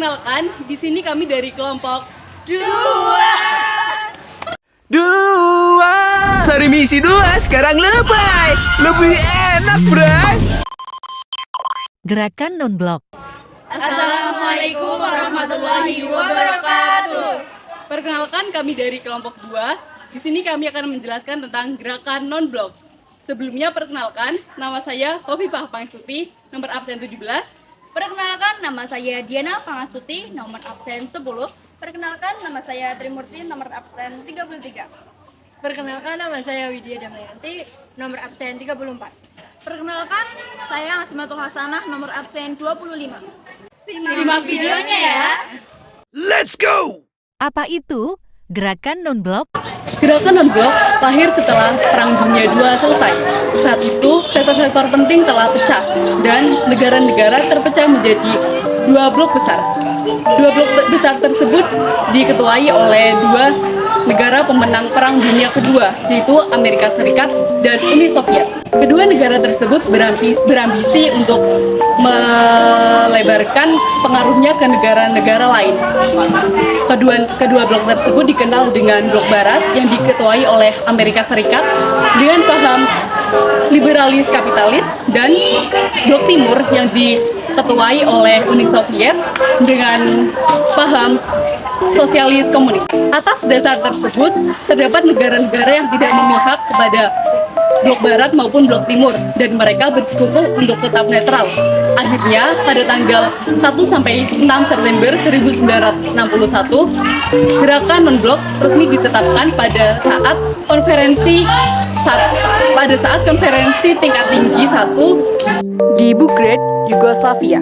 Perkenalkan, di sini kami dari kelompok 2. Sorry misi 2 sekarang lebay. Lebih enak, bray. Gerakan non-blok. Assalamualaikum warahmatullahi wabarakatuh. Perkenalkan, kami dari kelompok 2. Di sini kami akan menjelaskan tentang gerakan non-blok. Sebelumnya perkenalkan, nama saya Hovifah Pangstuti, nomor absen 17. Perkenalkan, nama saya Diana Pangastuti, nomor absen 10. Perkenalkan, nama saya Trimurti, nomor absen 33. Perkenalkan, nama saya Widya Damayanti, nomor absen 34. Perkenalkan, saya Asmatul Hasanah, nomor absen 25. Simak videonya ya. Let's go. Apa itu gerakan non-blok? Gerakan non-blok lahir setelah Perang Dunia II selesai. Saat itu, sektor-sektor penting telah pecah dan negara-negara terpecah menjadi 2 blok besar. 2 blok besar tersebut diketuai oleh 2 negara pemenang Perang Dunia Kedua, yaitu Amerika Serikat dan Uni Soviet. Kedua negara tersebut berambisi untuk melebarkan pengaruhnya ke negara-negara lain. Kedua blok tersebut dikenal dengan blok barat yang diketuai oleh Amerika Serikat dengan paham liberalis kapitalis, dan blok timur yang diketuai oleh Uni Soviet dengan paham sosialis komunis. Atas dasar tersebut, terdapat negara-negara yang tidak memihak kepada blok barat maupun blok timur, dan mereka bersikukuh untuk tetap netral. Akhirnya, pada tanggal 1 sampai 6 September 1961, gerakan non-blok resmi ditetapkan pada saat konferensi tingkat tinggi 1 di Belgrade, Yugoslavia.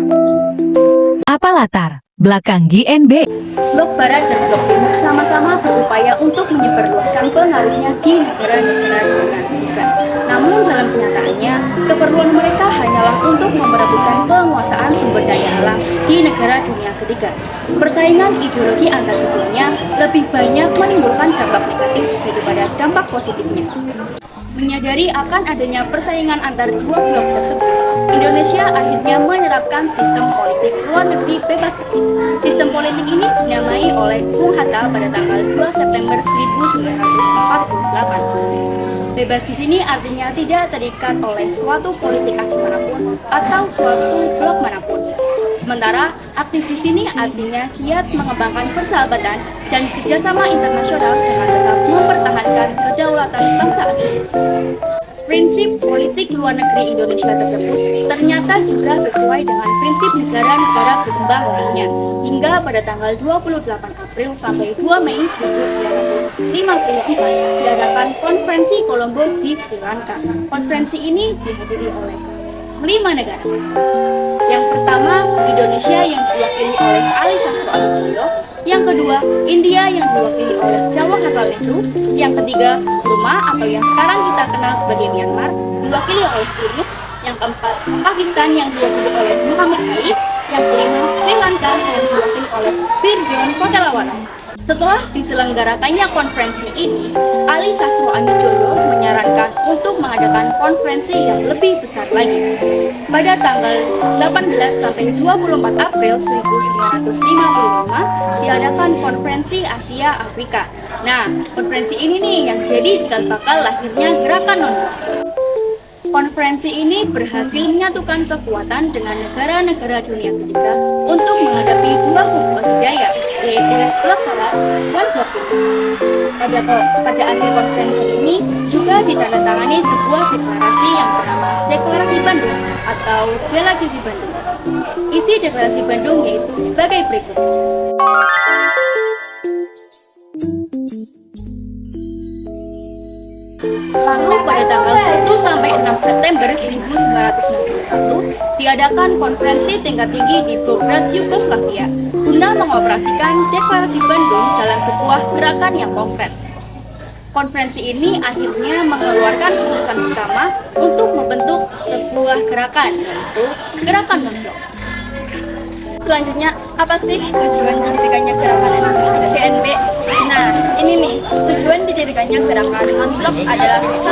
Apa latar belakang GNB? Blok Barat dan Blok Timur sama-sama berupaya untuk menyebarluaskan pengaruhnya di negara-negara dunia ketiga. Namun dalam kenyataannya, keperluan mereka hanyalah untuk memerebutkan penguasaan sumber daya alam di negara dunia ketiga. Persaingan ideologi antar keduanya lebih banyak menimbulkan dampak negatif daripada dampak positifnya. Menyadari akan adanya persaingan antar dua blok tersebut, Indonesia akhirnya menerapkan sistem politik luar negeri bebas aktif. Sistem politik ini dinamai oleh Bung Hatta pada tanggal 2 September 1948. Bebas di sini artinya tidak terikat oleh suatu politik asing manapun atau suatu blok manapun. Sementara aktif di sini artinya giat mengembangkan persahabatan dan kerjasama internasional dengan tetap mempertahankan kedaulatan bangsa asing. Prinsip politik luar negeri Indonesia tersebut ternyata juga sesuai dengan prinsip negara-negara berkembang lainnya. Hingga pada tanggal 28 April sampai 2 Mei 1954 diadakan Konferensi Kolombo di Sri Lanka. Konferensi ini dihadiri oleh 5 negara. Yang pertama, Indonesia yang diwakili oleh Ali Sastro Amijoyo. Yang kedua, India yang diwakili oleh Jawaharlal Nehru. Yang ketiga, Burma atau yang sekarang kita kenal sebagai Myanmar, diwakili oleh Turki. Yang keempat, Pakistan yang diwakili oleh Muhammad Ali. Yang kelima, Sri Lanka yang diwakili oleh Sir John Kotelawala. Setelah diselenggarakannya konferensi ini, Ali Sastro Amijoyo menyarankan untuk mengadakan konferensi yang lebih besar lagi. Pada tanggal 18 sampai 24 April 1955 diadakan konferensi Asia Afrika. Nah, konferensi ini nih yang jadi cikal bakal lahirnya gerakan non-blok. Konferensi ini berhasil menyatukan kekuatan dengan negara-negara dunia ketiga untuk menghadapi dua kubu adidaya, yaitu blok barat dan blok timur. Pada akhir konferensi ini juga ditandatangani sebuah deklarasi yang bernama Deklarasi Bandung atau Delegasi Bandung. Isi Deklarasi Bandung yaitu sebagai berikut. Lalu pada tanggal 1 sampai 6 September 1961 diadakan konferensi tingkat tinggi di Belgrade, Yugoslavia guna mengoperasikan Deklarasi Bandung dalam sebuah gerakan yang konkret. Konferensi ini akhirnya mengeluarkan keputusan bersama untuk membentuk sebuah gerakan, yaitu Gerakan Non-Blok. Selanjutnya, apa sih tujuan didirikannya gerakan GNB? Nah, ini nih, tujuan didirikannya gerakan non-blok adalah untuk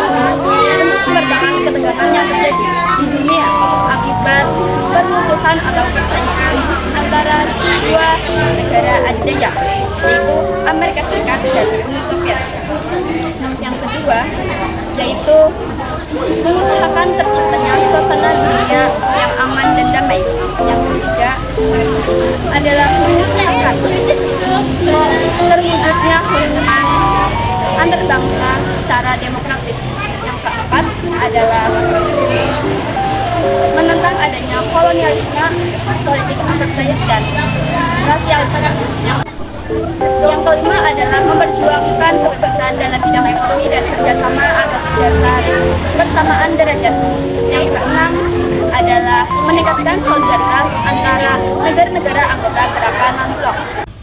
meredakan ketegangan yang terjadi di dunia akibat permusuhan atau persaingan antara dua negara adidaya, yaitu Amerika Serikat dan Uni Soviet. Yang kedua, yaitu mengusahakan terciptanya suasana dunia yang aman dan damai. Yang ketiga adalah mengusahakan terwujudnya hubungan antar bangsa secara demokratis. Yang keempat adalah menentang adanya kolonialisme, politik apartheid dan rasialisme. Yang kelima adalah memperjuangkan kebebasan dalam bidang ekonomi dan kerjasama atas dasar persamaan derajat. Yang keenam adalah meningkatkan solidaritas antara negara-negara anggota gerakan non-blok.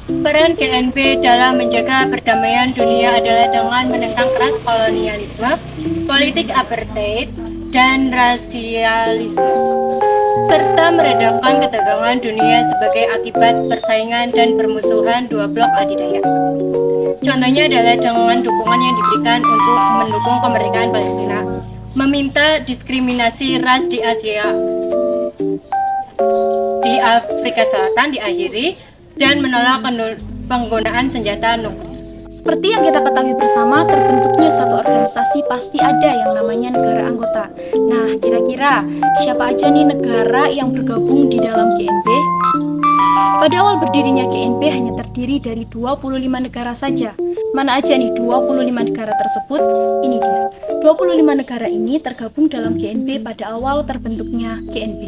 Peran GNB dalam menjaga perdamaian dunia adalah dengan menentang keras kolonialisme, politik apartheid, dan rasialisme, serta meredakan ketegangan dunia sebagai akibat persaingan dan permusuhan dua blok adidaya. Contohnya adalah dengan dukungan yang diberikan untuk mendukung kemerdekaan Palestina, meminta diskriminasi ras di Asia, di Afrika Selatan diakhiri, dan menolak penggunaan senjata nuklir. Seperti yang kita ketahui bersama, terbentuknya suatu organisasi pasti ada yang namanya negara anggota. Nah, kira-kira siapa aja nih negara yang bergabung di dalam GNB? Pada awal berdirinya GNB hanya terdiri dari 25 negara saja. Mana aja nih 25 negara tersebut? Ini dia. 25 negara ini tergabung dalam GNB pada awal terbentuknya GNB.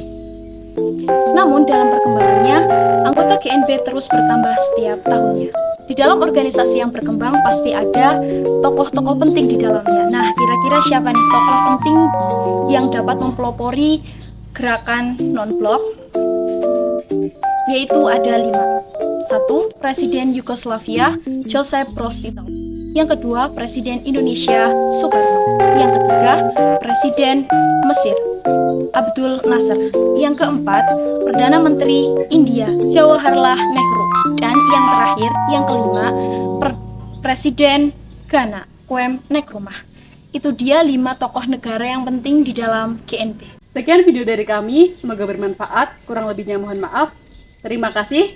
Namun dalam perkembangannya, anggota GNB terus bertambah setiap tahunnya. Di dalam organisasi yang berkembang pasti ada tokoh-tokoh penting di dalamnya. Nah, kira-kira siapa nih tokoh penting yang dapat mempelopori gerakan non-blok? Yaitu ada 5. 1. Presiden Yugoslavia, Josip Broz Tito. Yang kedua, Presiden Indonesia, Soekarno. Yang ketiga, Presiden Mesir, Abdul Nasser. Yang keempat, Perdana Menteri India, Jawaharlal Nehru. Dan yang terakhir, yang kelima, Presiden Ghana, Kwame Nkrumah. Itu dia 5 tokoh negara yang penting di dalam GNB. Sekian video dari kami, semoga bermanfaat. Kurang lebihnya mohon maaf. Terima kasih.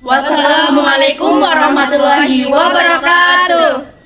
Wassalamualaikum warahmatullahi wabarakatuh.